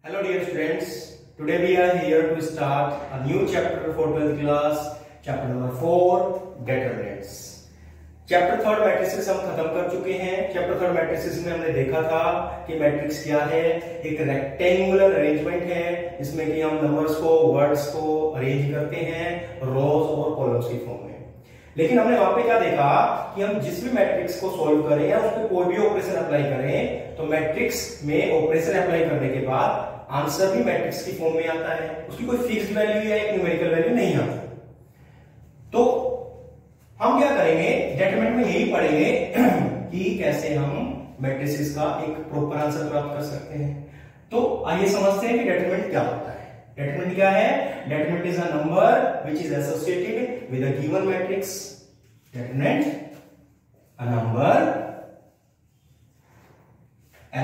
Hello dear students, today we are here to start a new chapter for 12th class, chapter number 4, determinants. Chapter third matrices हम खत्म कर चुके हैं। Chapter third matrices में हमने देखा था कि मैट्रिक्स क्या है, एक रेक्टेंगुलर अरेंजमेंट है जिसमें कि हम नंबर्स को, वर्ड्स को अरेंज करते हैं रोज और कॉलम्स की फॉर्म में। लेकिन हमने वहां पे क्या देखा कि हम जिस भी मैट्रिक्स को सॉल्व करें या उस पर कोई भी ऑपरेशन अप्लाई करें तो मैट्रिक्स में ऑपरेशन अप्लाई करने के बाद आंसर भी मैट्रिक्स की फॉर्म में आता है, उसकी कोई फिक्स्ड वैल्यू या एक न्यूमेरिकल वैल्यू नहीं आता। तो हम क्या करेंगे, डिटरमिनेंट में यही पढ़ेंगे कि कैसे हम मैट्रिसेस का एक प्रॉपर आंसर प्राप्त कर सकते हैं। तो आइए समझते हैं कि डिटरमिनेंट क्या होता है। डिटरमिनेंट क्या है? Determinant is a number which is associated with a given matrix. Determinant a number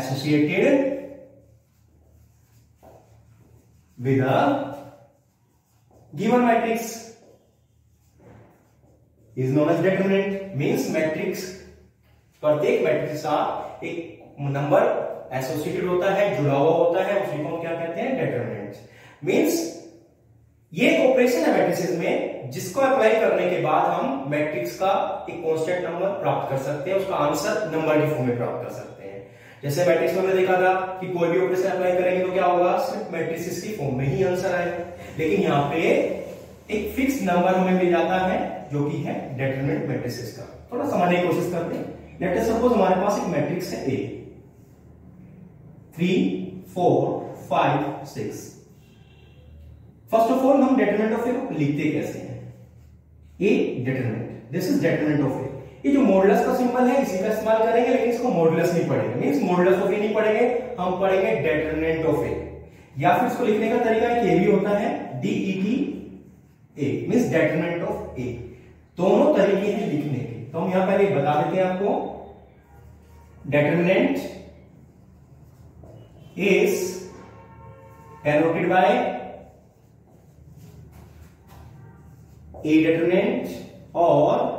associated with a given matrix is known as determinant। means matrix, प्रत्येक मैट्रिक्स का एक नंबर एसोसिएटेड होता है, जुड़ा हुआ होता है, उसी को हम क्या कहते हैं? डिटरमिनेंट। मींस ये एक ऑपरेशन है मैट्रिसेस में जिसको अप्लाई करने के बाद हम मैट्रिक्स का एक कांस्टेंट नंबर प्राप्त कर सकते हैं, उसका आंसर नंबर की फॉर्म में प्राप्त कर सकते हैं। जैसे मैट्रिक्स में हमने देखा था कि कोई भी ऑपरेशन अप्लाई करेंगे तो क्या होगा, सिर्फ मैट्रिसेस की फॉर्म में ही आंसर आएगा। लेकिन यहाँ पे एक फिक्स नंबर हमें मिल जाता है जो कि है डिटरमिनेंट मैट्रिसेस का। थोड़ा समझने की कोशिश करते हैं। लेट अस सपोज हमारे पास एक मैट्रिक्स है ए, 3 4 5 6। फर्स्ट ऑफ ऑल हम डिटरमिनेंट ऑफ ए को लिखते कैसे हैं? A determinant, this is determinant of A. ये जो मॉडुलस का सिंबल है इसी का इस्तेमाल करेंगे, लेकिन इसको मॉडुलस नहीं पढ़ेंगे। मींस मॉडुलस ऑफ ए नहीं पढ़ेंगे, हम पढ़ेंगे डिटरमिनेंट ऑफ ए। या फिर इसको लिखने का तरीका एक ये भी होता है, DET A means determinant of A. दोनों तरीके हैं लिखने के, तो हम यहां पहले बता देते हैं आपको। Determinant is denoted by A determinant और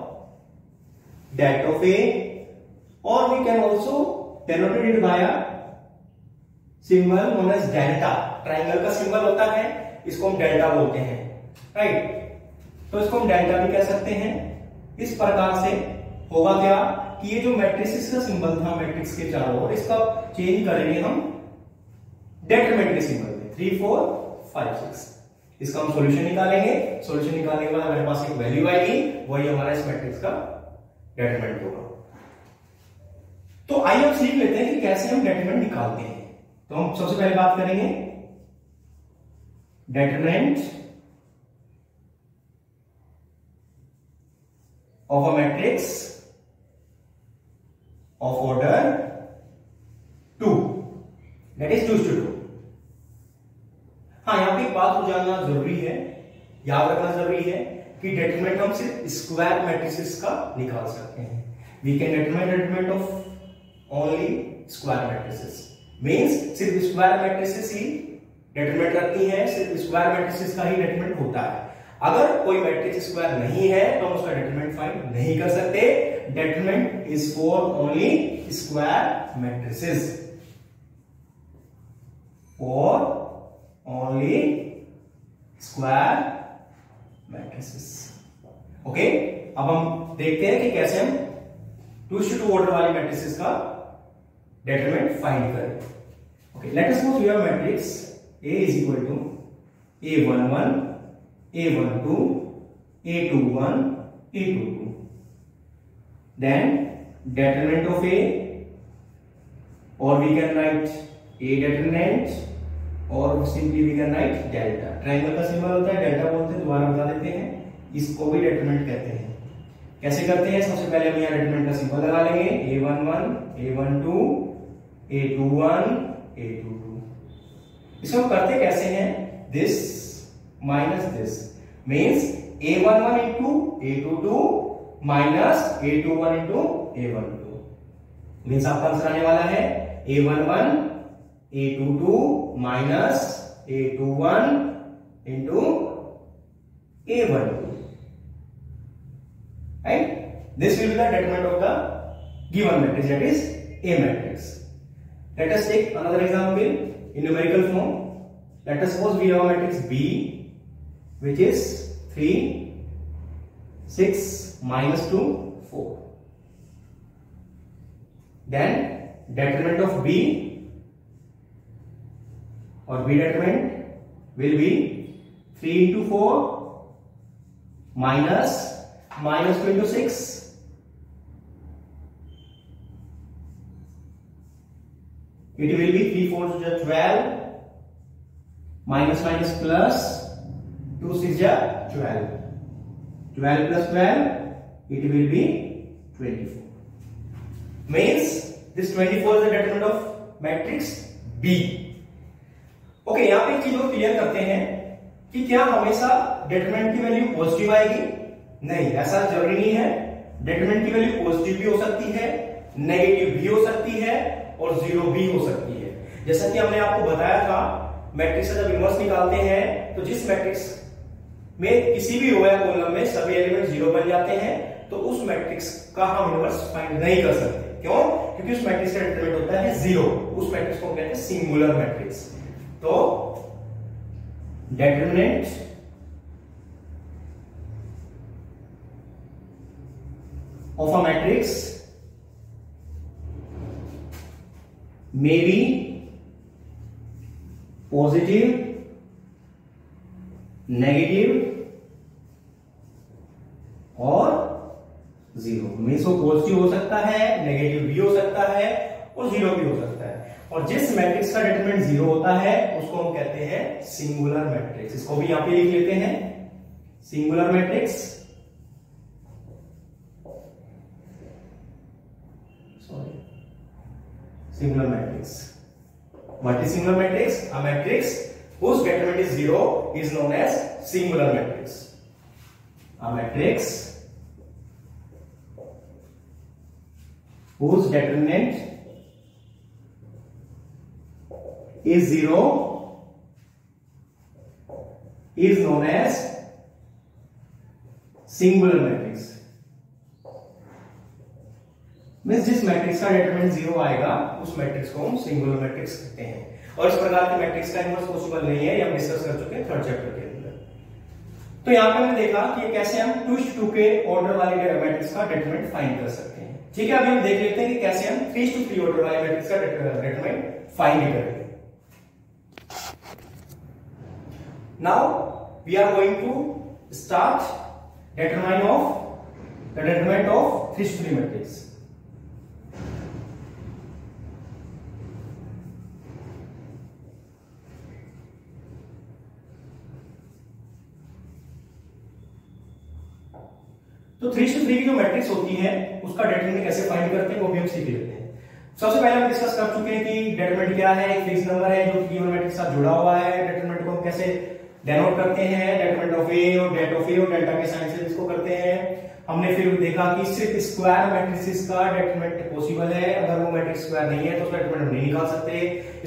that of A, or we can also denote it by a symbol known as delta। Triangle का सिंबल होता है, इसको हम डेल्टा बोलते हैं, राइट। तो इसको हम डेल्टा भी कह सकते हैं। इस प्रकार से होगा क्या कि ये जो मैट्रिसेस का सिंबल था मैट्रिक्स के चारों ओर, इसका चेंज करेंगे हम डिटरमिनेंट के सिंबल में, 3 4 5 6। इसका हम सॉल्यूशन निकालेंगे। सॉल्यूशन निकालने के बाद हमारे पास एक वैल्यू आएगी, वही हमारा इस मैट्रिक्स का डिटरमिनेंट होगा। तो आइए अब सीख लेते हैं कि कैसे हम डिटरमिनेंट निकालते हैं। तो हम सबसे पहले बात करेंगे determinant of a matrix of order 2, that is 2 to 2। हाँ, यहां पे एक बात को जानना जरूरी है, याद रखना जरूरी है कि डिटरमिनेंट हम सिर्फ स्क्वायर मैट्रिसेस का निकाल सकते हैं। We can determine determinant of only square matrices. Means सिर्फ स्क्वायर मैट्रिसेस ही डिटरमिनेंट रखती हैं, सिर्फ स्क्वायर मैट्रिसेस का ही डिटरमिनेंट होता है। अगर कोई मैट्रिक्स स्क्वायर नहीं है तो हम उसका डिटरमिनेंट फाइंड नहीं कर सकते। Determinant is for only square matrices, for only square matrices. Okay, अब हम देखते हैं कि कैसे हम 2 to 2 ऑर्डर वाली मैट्रिसेस का डिटरमिनेंट फाइंड करें। Okay, let us suppose your matrix A is equal to A11 A12 A21 A22। then determinant of A, or we can write A determinant और simply we can write delta. Triangle का symbol होता है, delta बोलते हैं, दोबारा बता देते हैं, इसको भी डिटरमिनेंट कहते हैं। कैसे करते हैं? सबसे पहले हम यहाँ डिटरमिनेंट का सिंबल लगा लेंगे, A11 A12 A21 A22। इसको हम करते कैसे हैं? This minus this means A11 into A22 minus A21 into A12। Means आपका आंसर आने वाला है A11 A22 minus A21 into A12, right? This will be the determinant of the given matrix, that is A matrix. Let us take another example. in numerical form. Let us suppose we have a matrix B which is 3, 6, -2, 4. Then determinant of B or B determinant will be 3 into 4 minus -2 into 6. It will be 3 4 is 12, minus plus 2 6 is 12. 12 plus 12, it will be 24. Means this 24 is the determinant of matrix B. Okay, यहां पे एक चीज और clear करते हैं कि क्या हमेशा डिटरमिनेंट की वैल्यू पॉजिटिव आएगी? नहीं, ऐसा जरूरी नहीं है। डिटरमिनेंट की वैल्यू पॉजिटिव भी हो सकती है, नेगेटिव भी हो सकती है और जीरो भी हो सकती है। जैसा कि हमने आपको बताया था, मैट्रिक्स का जब इनवर्स निकालते हैं तो जिस मैट्रिक्स में किसी भी रो या कॉलम में सभी एलिमेंट जीरो बन जाते हैं तो उस मैट्रिक्स का हम इनवर्स फाइंड नहीं कर सकते। क्यों? क्योंकि उस मैट्रिक्स का डिटरमिनेंट होता है जीरो। उस मैट्रिक्स को कहते हैं सिंगुलर मैट्रिक्स। तो determinant of a matrix may be positive, negative और जीरो। मीन्स वो पॉजिटिव हो सकता है, नेगेटिव भी हो सकता है और जीरो भी हो सकता है। और जिस मैट्रिक्स का डिटरमिनेंट जीरो होता है उसको हम कहते हैं सिंगुलर मैट्रिक्स। इसको भी यहां पे लिख लेते हैं, singular matrix. Sorry, singular matrix. What is singular matrix? A matrix whose determinant is zero is known as singular matrix. A matrix whose determinant is zero is known as singular matrix. Means जिस matrix का determinant zero आएगा उस matrix को हम singular matrix कहते हैं। और इस प्रकार के मैट्रिक्स का इनवर्स पॉसिबल नहीं है, ये हम डिस्कस कर चुके हैं थर्ड चैप्टर के अंदर। तो यहां पे हमने देखा कि कैसे हम 2:2 के ऑर्डर वाले मैट्रिक्स का डिटरमिनेंट फाइंड कर सकते हैं। ठीक है, अभी हम देख लेते हैं कि कैसे हम 3:3 ऑर्डर वाले मैट्रिक्स का डिटरमिनेंट फाइंड करेंगे। Now we are going to start determinant of 3:3 matrix. तो 3:3 की जो मैट्रिक्स होती है उसका डिटरमिनेंट कैसे फाइंड करते हैं वो भी हम सीख लेते हैं। सबसे पहले हम डिस्कस कर चुके हैं कि डिटरमिनेंट क्या है, एक फिक्स नंबर है जो गिवन मैट्रिक्स के साथ जुड़ा हुआ है। डिटरमिनेंट को हम कैसे डेनोट करते हैं, डिटरमिनेंट ऑफ ए और डेट ऑफ ए और डेल्टा के साइन से इसको करते हैं। हमने फिर देखा कि सिर्फ स्क्वायर मैट्रिक्स का डिटरमिनेंट पॉसिबल है, अगर वो मैट्रिक्स स्क्वायर नहीं है तो उसका डिटरमिनेंट नहीं निकाल सकते।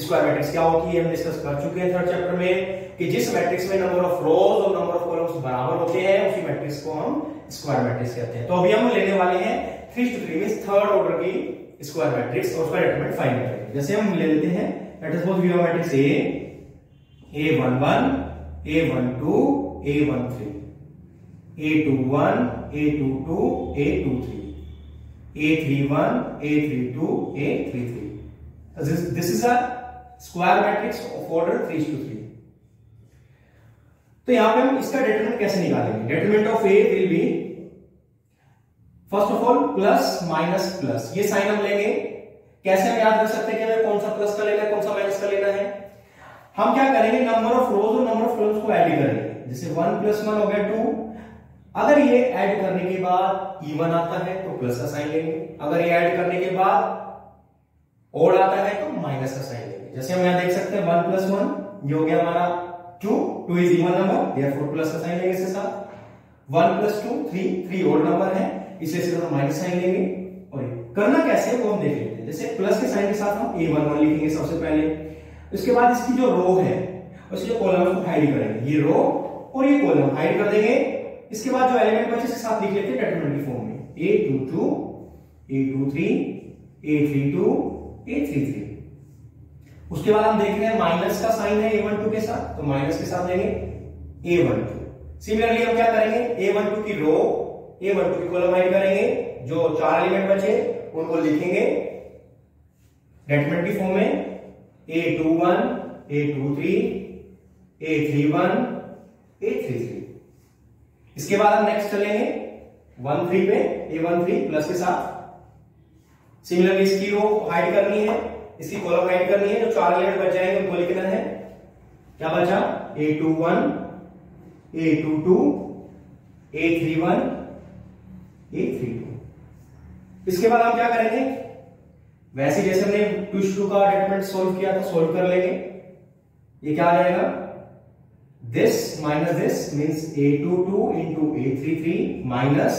स्क्वायर मैट्रिक्स क्या होती है हम डिस्कस कर चुके हैं थर्ड चैप्टर में, कि जिस मैट्रिक्स में नंबर ऑफ रोज और नंबर ऑफ कॉलम्स बराबर होते हैं उसी मैट्रिक्स को हम स्क्वायर मैट्रिक्स कहते हैं। तो अभी हम लेने वाले हैं 3:3 मींस थर्ड ऑर्डर की स्क्वायर मैट्रिक्स और उसका डिटरमिनेंट फाइंड करेंगे। जैसे हम ले लेते हैं, let us suppose we have matrix A11, A12, A13, A21, A22, A23, A31, A32, A33. This is a square matrix of order 3:3. तो यहां पे हम इसका डिटरमिनेंट कैसे निकालेंगे? Determinant of A will be first of all plus minus plus, ये sign हम लेंगे। कैसे हम याद रख सकते हैं कि हमें कौन सा प्लस का लेना है, कौन सा माइनस का लेना है? हम क्या करेंगे, नंबर ऑफ रोज और नंबर ऑफ कॉलम्स को ऐड करेंगे। जैसे 1 + 1 हो गया 2। अगर ये ऐड करने के बाद इवन आता है तो प्लस का साइन लेंगे, अगर ये ऐड करने के बाद ओड आता है तो माइनस का साइन लेंगे। जैसे हम यहां देख सकते हैं 1 + 1 ये हो गया हमारा 2 is even number, therefore plus का साइन लेंगे इसके साथ। 1 + 2 3 ओड नंबर है, इसलिए इसके साथ माइनस साइन लेंगे। और करना कैसे है वो हम देख लेते हैं। जैसे प्लस के साइन के साथ हम A11 लिखेंगे सबसे पहले, उसके बाद इसकी जो रो है उसके जो कॉलम को हाइड करेंगे, ये रो और ये कॉलम हाइड कर देंगे। इसके बाद जो एलिमेंट बचे इसके साथ लिख लेते हैं डिटरमिनेंट की फॉर्म में, A22, A23, A32, A33। उसके बाद हम देख रहे हैं माइनस का साइन है A12 के साथ, तो माइनस के साथ लेंगे A12। सिमिलरली हम क्या करेंगे, A12 की रो A12 की कॉलम ऐड करेंगे, जो 4 एलिमेंट बचे उनको लिखेंगे डेटरमिनेंट की फॉर्म में A21, A23, A31, A33। इसके बाद हम नेक्स्ट चलेंगे 13 पे, A13 प्लस के साथ। सिमिलरली इसकी रो हाइड करनी है, इसकी कॉलम हाइड करनी है, जो 4 एलिमेंट बच जाएंगे उनको लिखना है। क्या बचा, A21, A22, A31, A32। इसके बाद हम क्या करेंगे, वैसे जैसे हमने 2 का डेटरमिनेंट सोल्व किया था, सोल्व कर लेंगे। ये क्या आ जाएगा, this minus this means A22 into A33 minus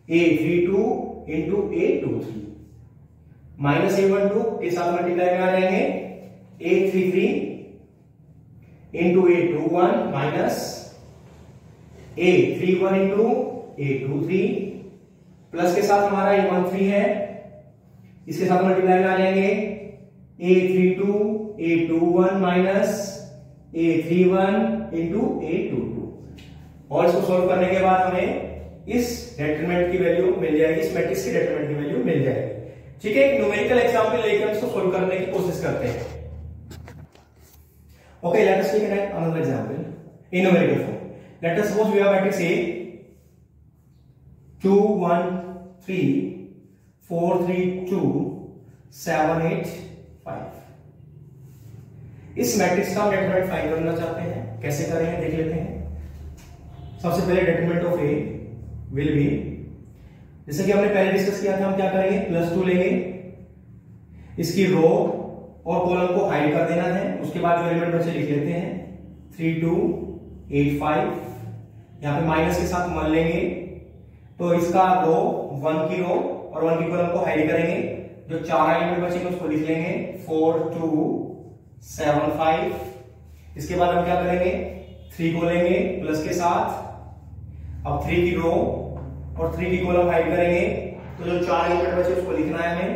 A32 into A23 minus A12 के साथ मल्टीप्लाई में आ जाएंगे A33 into A21 minus A31 into A23 plus के साथ हमारा A13 है, इसके साथ मल्टीप्लाई में आ जाएंगे A32 A21 minus A31 into A22। और इसको सॉल्व करने के बाद हमें इस डेटरमिनेंट की वैल्यू मिल जाएगी, इस मैट्रिक्स की डेटरमिनेंट की वैल्यू मिल जाएगी। ठीक है, एक न्यूमेरिकल एग्जांपल लेकर इसको सॉल्व करने की कोशिश करते हैं। Okay, let us take another example in numerical form. Let us suppose we have matrix A 2 1 3 4 3 2 7 8 5। इस मैट्रिक्स का डेटरमिनेंट फाइंड करना चाहते हैं, कैसे करेंगे देख लेते हैं। सबसे पहले determinant of A will be, जैसे कि हमने पहले डिस्कस किया था, हम क्या करेंगे, +2 लेंगे, इसकी रो और कॉलम को हाइड कर देना है। उसके बाद जो एलिमेंट बचे लिख लेते हैं 3 2 8 5। यहां पे माइनस के साथ 1 लेंगे, तो इसका रो 1 की रो और 1 की कॉलम को हाइड करेंगे। जो 4 एलिमेंट बचेंगे उसको लिख लेंगे 4 2 7 5। इसके बाद हम क्या करेंगे, 3 को लेंगे प्लस के साथ। अब 3 की रो और 3 की कॉलम हाइड करेंगे, तो जो 4 एलिमेंट बचे उसको लिखना है हमें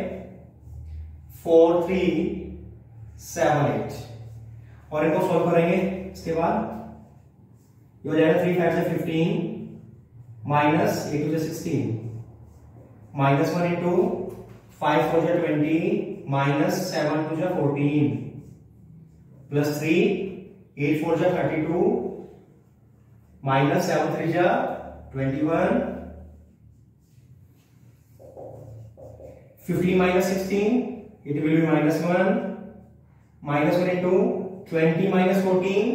4 3 7 8 और इनको सॉल्व करेंगे। इसके बाद ये हो जाएगा 3 5 से 15 माइनस 8 2 से 16 माइनस 1 इंटू 5 4 से 20 माइनस 7 2 से 14 प्लस 3 8 4 जा 32 माइनस 7 3 जा 21 15 minus 16 it will be -1 -1 into 20 minus 14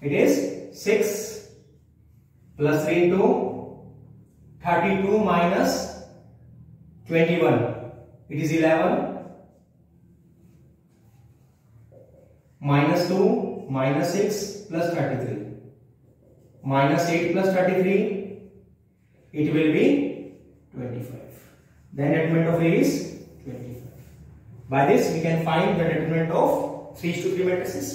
it is 6 plus 3 into 32 minus 21 it is 11 minus 2 minus 6 plus 33 minus 8 plus 33 it will be 25. Then determinant of A is 25. By this we can find the determinant of 3:3 matrices.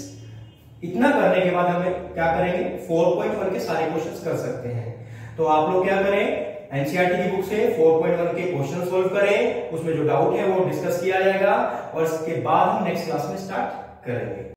इतना करने के बाद हमें क्या करेंगे, 4.1 के सारे questions कर सकते हैं। तो आप लोग क्या करें, एनसीईआरटी की बुक से 4.1 के क्वेश्चन सोल्व करें, उसमें जो डाउट है वो डिस्कस किया जाएगा और इसके बाद हम नेक्स्ट क्लास में स्टार्ट करेंगे।